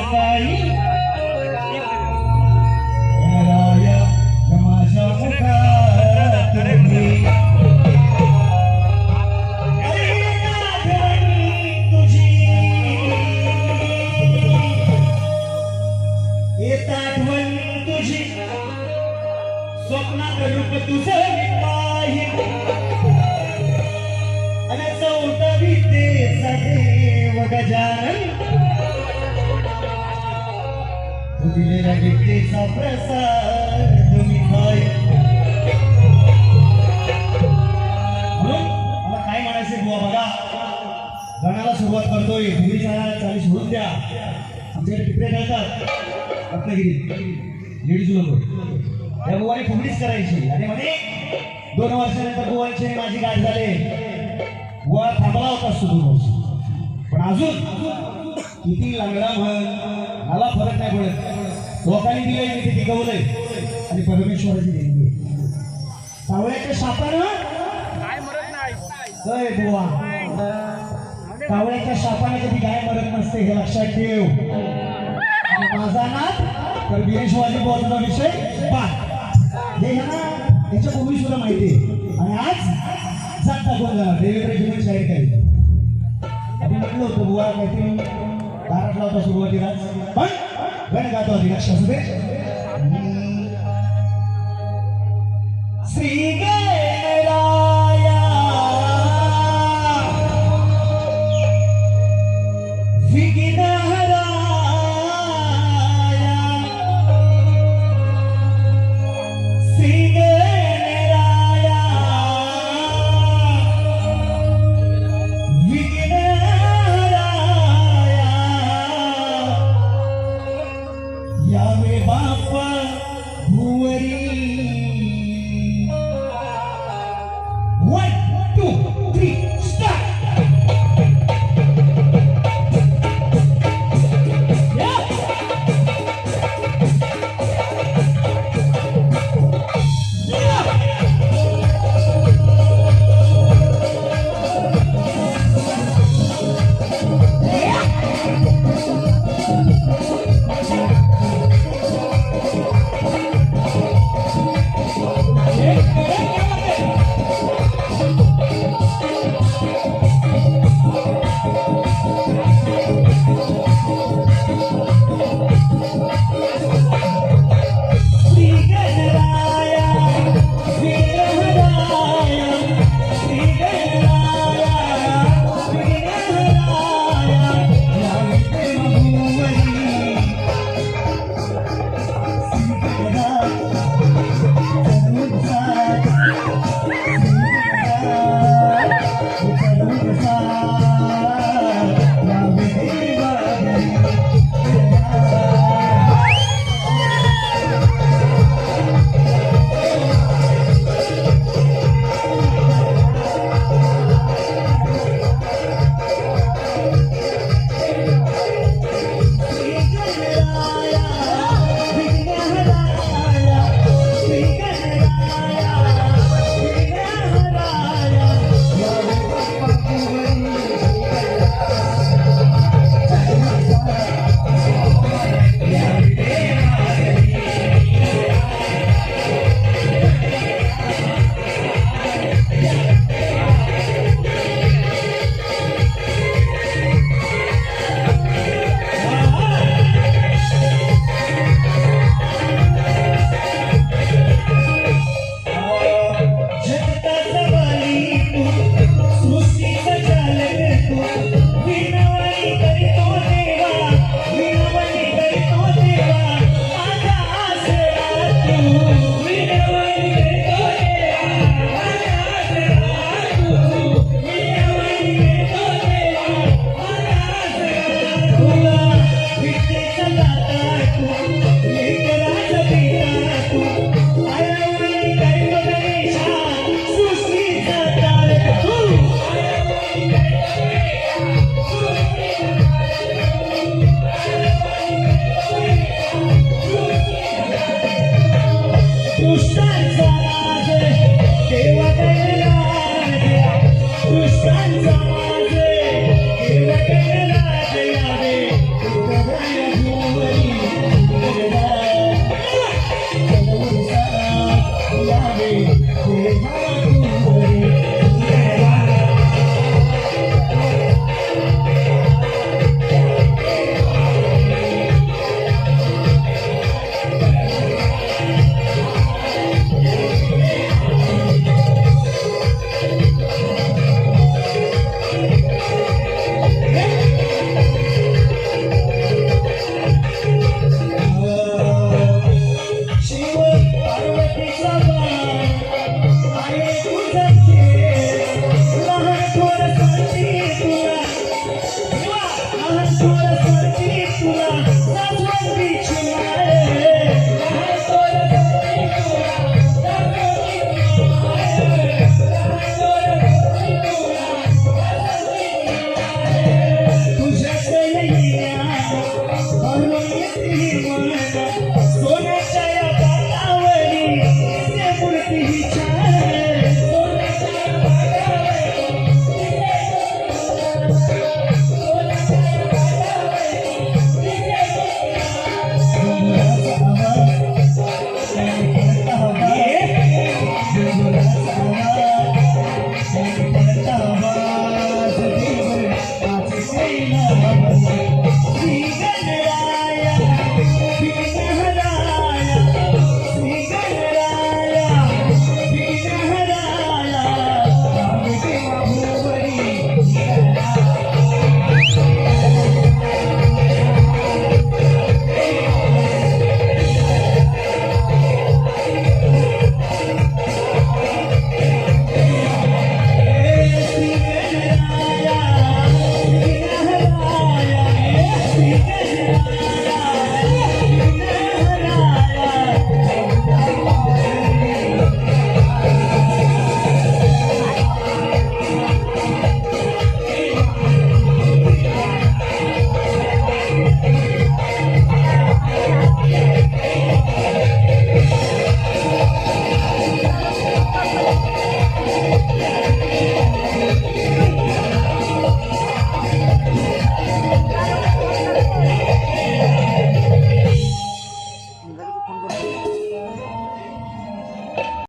सकाळी राया माझ्या मुखात तुम्ही तुझी येत आठवण तुझी स्वप्नात रूप तुझं पाहिजे आणि चौदा विद्येचा देव गजानन तू दिलेल्या विद्येचा प्रसाद तुम्ही काय म्हणून मला काय म्हणायचे बुवा बघा गाण्याला सुरुवात करतोय तुम्ही चाळीस सोडून द्या आमच्याकडे टिपरे घालतात रत्नागिरी लेडीज लोक त्या बुवाने फुगडीच करायची आणि म्हणे 2 वर्षानंतर बुवांची माझी गाठ झाले बुवा थांबला होता 2 वर्ष पण अजून किती लागला म्हण मला फरक नाही पडत लोकांनी दिलंय मी ते टिकवलंय आणि परमेश्वराची देणगी कावळ्याच्या शापानं काय मरत नाही अय बुवा कावळ्याच्या शापाने कधी काय मरत नसते हे लक्षात ठेव आणि माझा नाद तर बिरेशवाजी बुवाचा विषय पाठ हे ना त्याच्या पूर्वी सुद्धा माहिती आहे आणि आज जात दाखवून जाणार देवेंद्र जीवन शाहीर काही आधी म्हटलं होतं बुवा काहीतरी दारातला होता सुरुवातीला पण गण गातो आधी लक्ष असू दे श्री गणराया विघ्नहराया श्री गणराया विघ्नहराया यावे बापा भुवरी 1 2 3 स्टार्ट Stop!